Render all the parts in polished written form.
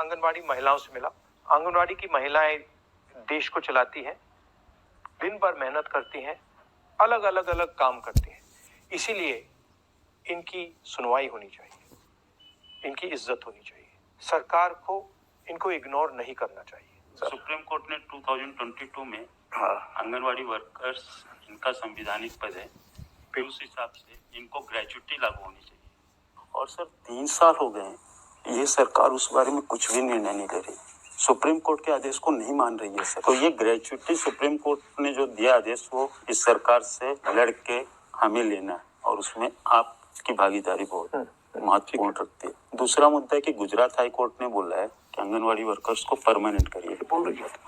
आंगनवाड़ी महिलाओं से मिला। आंगनवाड़ी की महिलाएं देश को चलाती हैं, दिन भर मेहनत करती हैं, अलग अलग काम करती हैं, इसीलिए इनकी सुनवाई होनी चाहिए, इनकी इज्जत होनी चाहिए। सरकार को इनको इग्नोर नहीं करना चाहिए। सुप्रीम कोर्ट ने 2022 में आंगनवाड़ी वर्कर्स इनका संविधानिक पद है, फिर उस हिसाब से इनको ग्रेजुटी लागू होनी चाहिए। और सर 3 साल हो गए, ये सरकार उस बारे में कुछ भी निर्णय नहीं ले रही, सुप्रीम कोर्ट के आदेश को नहीं मान रही है सर। तो ये ग्रेजुटी सुप्रीम कोर्ट ने जो दिया आदेश, वो इस सरकार से लड़ के हमें लेना है, और उसमें आपकी भागीदारी बहुत महत्वपूर्ण रखती है। दूसरा मुद्दा है कि गुजरात हाई कोर्ट ने बोला है कि आंगनवाड़ी वर्कर्स को परमानेंट करिए,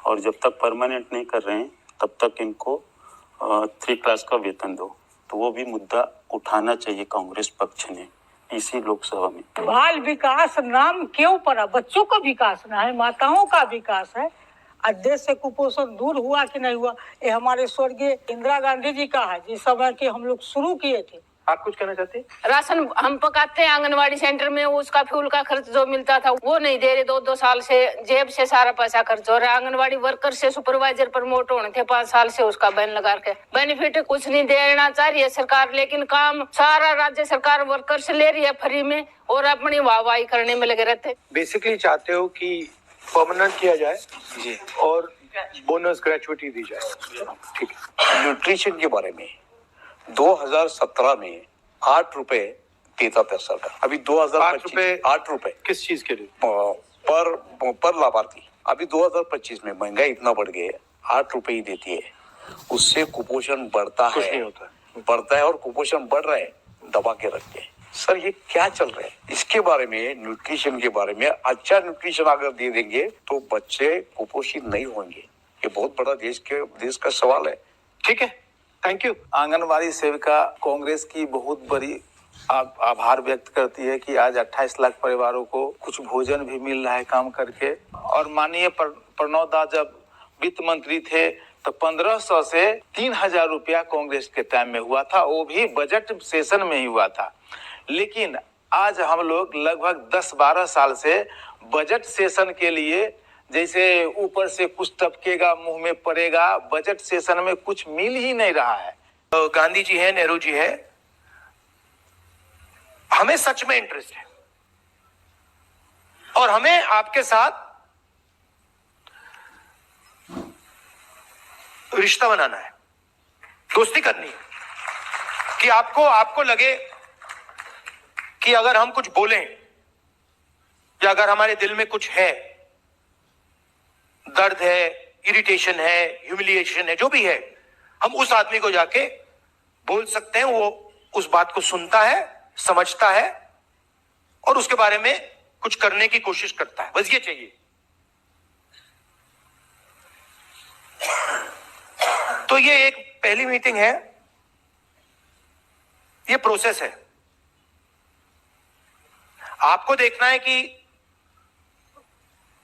और जब तक परमानेंट नहीं कर रहे हैं तब तक इनको 3 क्लास का वेतन दो। तो वो भी मुद्दा उठाना चाहिए कांग्रेस पक्ष ने इसी लोकसभा में। बाल विकास नाम क्यों पड़ा? बच्चों का विकास ना है, माताओं का विकास है। आज देश से कुपोषण दूर हुआ कि नहीं हुआ, ये हमारे स्वर्गीय इंदिरा गांधी जी का है, जिस समय के हम लोग शुरू किए थे। आप कुछ कहना चाहते हैं? राशन हम पकाते हैं आंगनवाड़ी सेंटर में, उसका फ्यूल का खर्च जो मिलता था वो नहीं दे रहे। 2 साल से जेब से सारा पैसा खर्च हो रहा है। आंगनवाड़ी वर्कर से सुपरवाइजर प्रमोट होने थे 5 साल से, उसका बैन लगा के बेनिफिट कुछ नहीं देना चाह रही है सरकार, लेकिन काम सारा राज्य सरकार वर्कर से ले रही है फ्री में, और अपनी वाहवाही करने में लगे रहते। बेसिकली चाहते हो कि परमानेंट किया जाए जी, और बोनस ग्रेचुइटी दी जाए। ठीक है। न्यूट्रिशन के बारे में 2017 में 8 रुपए देता था सरकार, अभी 2025 8 रुपए किस चीज के लिए? पर लाभार्थी। अभी 2025 में महंगाई इतना बढ़ गई है, 8 रुपए ही देती है, उससे कुपोषण बढ़ता कुछ है, नहीं होता बढ़ता है, और कुपोषण बढ़ रहा है दबा के रख के। सर ये क्या चल रहा है? इसके बारे में, न्यूट्रिशन के बारे में, अच्छा न्यूट्रिशन अगर दे देंगे तो बच्चे कुपोषित नहीं होंगे। ये बहुत बड़ा देश का सवाल है। ठीक है, थैंक यू। आंगनवाड़ी सेविका कांग्रेस की बहुत बड़ी आभार व्यक्त करती है कि आज 28 लाख परिवारों को कुछ भोजन भी मिल रहा है काम करके। और माननीय प्रणव दा जब वित्त मंत्री थे तो 1500 से 3000 रुपया कांग्रेस के टाइम में हुआ था, वो भी बजट सेशन में ही हुआ था। लेकिन आज हम लोग लगभग 10-12 साल से बजट सेशन के लिए जैसे ऊपर से कुछ टपकेगा मुंह में पड़ेगा, बजट सेशन में कुछ मिल ही नहीं रहा है। तो गांधी जी है, नेहरू जी है, हमें सच में इंटरेस्ट है और हमें आपके साथ रिश्ता बनाना है, दोस्ती करनी है कि आपको लगे कि अगर हम कुछ बोलें या अगर हमारे दिल में कुछ है, दर्द है, इरिटेशन है, ह्यूमिलिएशन है, जो भी है, हम उस आदमी को जाके बोल सकते हैं। वो उस बात को सुनता है, समझता है और उसके बारे में कुछ करने की कोशिश करता है। बस ये चाहिए। तो ये एक पहली मीटिंग है, ये प्रोसेस है। आपको देखना है कि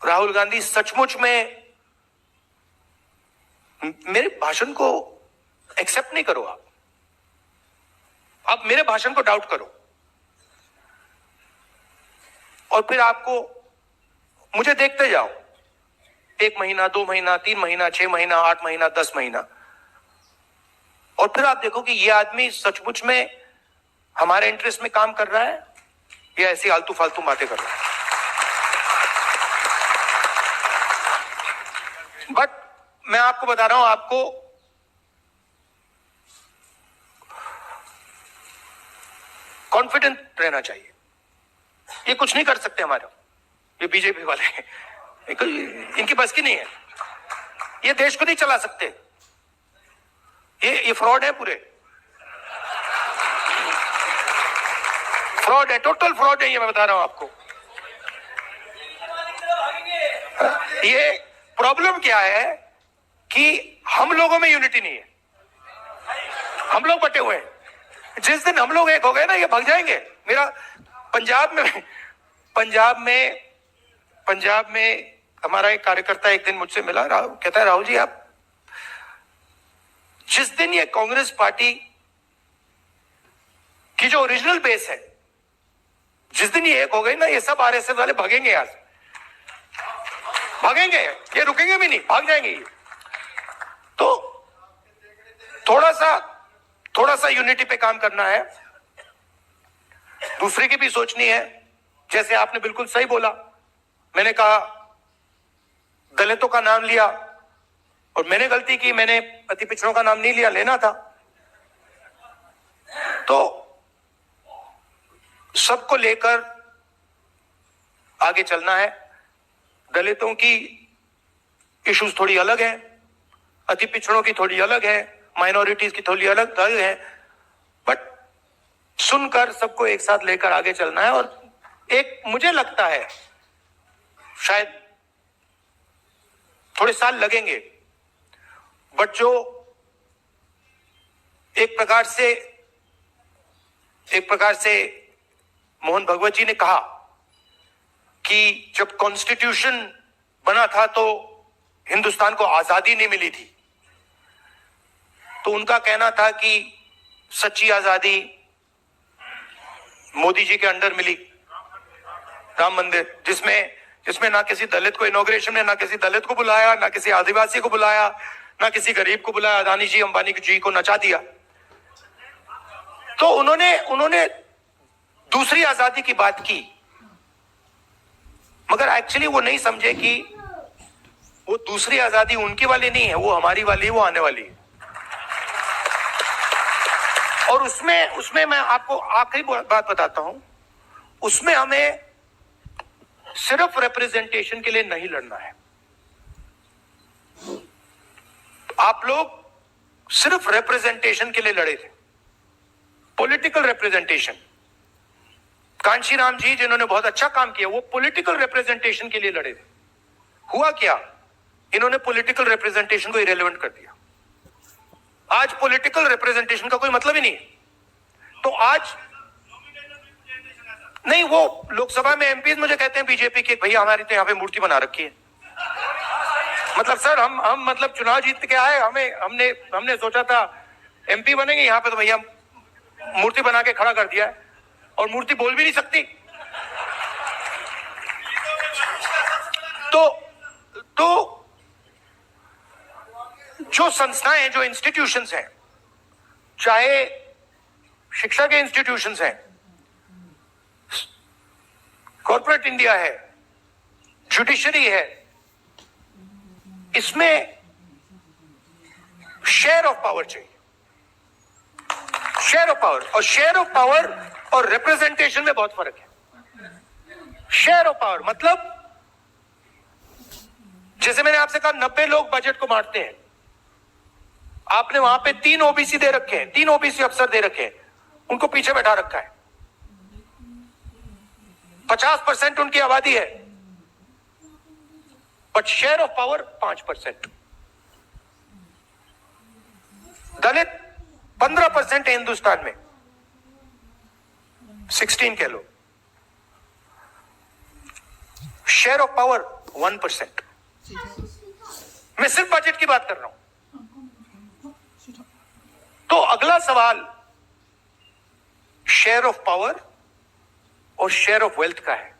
राहुल गांधी सचमुच में मेरे भाषण को एक्सेप्ट नहीं करो। आप मेरे भाषण को डाउट करो और फिर आपको मुझे देखते जाओ 1 महीना, 2 महीना, 3 महीना, 6 महीना, 8 महीना, 10 महीना, और फिर आप देखो कि ये आदमी सचमुच में हमारे इंटरेस्ट में काम कर रहा है या ऐसी आलतू फालतू बातें कर रहा है। बट मैं आपको बता रहा हूं, आपको कॉन्फिडेंट रहना चाहिए। ये कुछ नहीं कर सकते हमारे, ये बीजेपी वाले इनकी बस की नहीं है, ये देश को नहीं चला सकते। ये फ्रॉड है, पूरे फ्रॉड है, टोटल फ्रॉड है, ये मैं बता रहा हूं आपको। ये प्रॉब्लम क्या है कि हम लोगों में यूनिटी नहीं है, हम लोग बटे हुए हैं। जिस दिन हम लोग एक हो गए ना, ये भाग जाएंगे। मेरा पंजाब में हमारा एक कार्यकर्ता एक दिन मुझसे मिला, कहता है राहुल जी, आप जिस दिन ये कांग्रेस पार्टी की जो ओरिजिनल बेस है, जिस दिन ये एक हो गई ना, ये सब आरएसएस वाले भागेंगे यार। भागेंगे, ये रुकेंगे भी नहीं, भाग जाएंगे ये। तो थोड़ा सा यूनिटी पे काम करना है, दूसरे की भी सोचनी है। जैसे आपने बिल्कुल सही बोला, मैंने कहा दलितों का नाम लिया और मैंने गलती की, मैंने अति पिछड़ों का नाम नहीं लिया, लेना था। तो सबको लेकर आगे चलना है। दलितों की इश्यूज थोड़ी अलग है, अति पिछड़ों की थोड़ी अलग है, माइनॉरिटीज की थोड़ी अलग है, बट सुनकर सबको एक साथ लेकर आगे चलना है। और एक मुझे लगता है शायद थोड़े साल लगेंगे, बट जो एक प्रकार से मोहन भगवत जी ने कहा कि जब कॉन्स्टिट्यूशन बना था तो हिंदुस्तान को आजादी नहीं मिली थी, तो उनका कहना था कि सच्ची आजादी मोदी जी के अंडर मिली, राम मंदिर, जिसमें ना किसी दलित को इनॉग्रेशन में, ना किसी दलित को बुलाया, ना किसी आदिवासी को बुलाया, ना किसी गरीब को बुलाया, अदानी जी अंबानी जी को नचा दिया। तो उन्होंने दूसरी आजादी की बात की, मगर एक्चुअली वो नहीं समझे कि वो दूसरी आजादी उनकी वाली नहीं है, वो हमारी वाली है, वो आने वाली है। और उसमें मैं आपको आखिरी बात बताता हूं, उसमें हमें सिर्फ रिप्रेजेंटेशन के लिए नहीं लड़ना है। आप लोग सिर्फ रिप्रेजेंटेशन के लिए लड़े थे, पॉलिटिकल रिप्रेजेंटेशन। कांशी राम जी जिन्होंने बहुत अच्छा काम किया, वो पॉलिटिकल रिप्रेजेंटेशन के लिए लड़े थे। हुआ क्या, इन्होंने पॉलिटिकल रिप्रेजेंटेशन को इरेलेवेंट कर दिया। आज पॉलिटिकल रिप्रेजेंटेशन का कोई मतलब ही नहीं है। तो आज नहीं, वो लोकसभा में एमपीज मुझे कहते हैं बीजेपी के, भैया हमारी तो यहाँ पे मूर्ति बना रखी है। मतलब सर हम मतलब चुनाव जीत के आए, हमने सोचा था एमपी बनेंगे, यहाँ पे तो भैया मूर्ति बना के खड़ा कर दिया है, और मूर्ति बोल भी नहीं सकती। तो जो संस्थाएं हैं, जो इंस्टीट्यूशंस हैं, चाहे शिक्षा के इंस्टीट्यूशंस हैं, कॉर्पोरेट इंडिया है, जुडिशरी है, इसमें शेयर ऑफ पावर चाहिए। शेयर ऑफ पावर और रिप्रेजेंटेशन में बहुत फर्क है। शेयर ऑफ पावर मतलब जैसे मैंने आपसे कहा 90 लोग बजट को बांटते हैं, आपने वहां पे 3 ओबीसी दे रखे हैं, 3 ओबीसी अफसर दे रखे हैं, उनको पीछे बैठा रखा है। 50% उनकी आबादी है, बट शेयर ऑफ पावर 5%। दलित 15% है हिंदुस्तान में, 16 कह लो। Share of power 1%। मैं सिर्फ बजट की बात कर रहा हूं। तो अगला सवाल शेयर ऑफ पावर और शेयर ऑफ वेल्थ का है।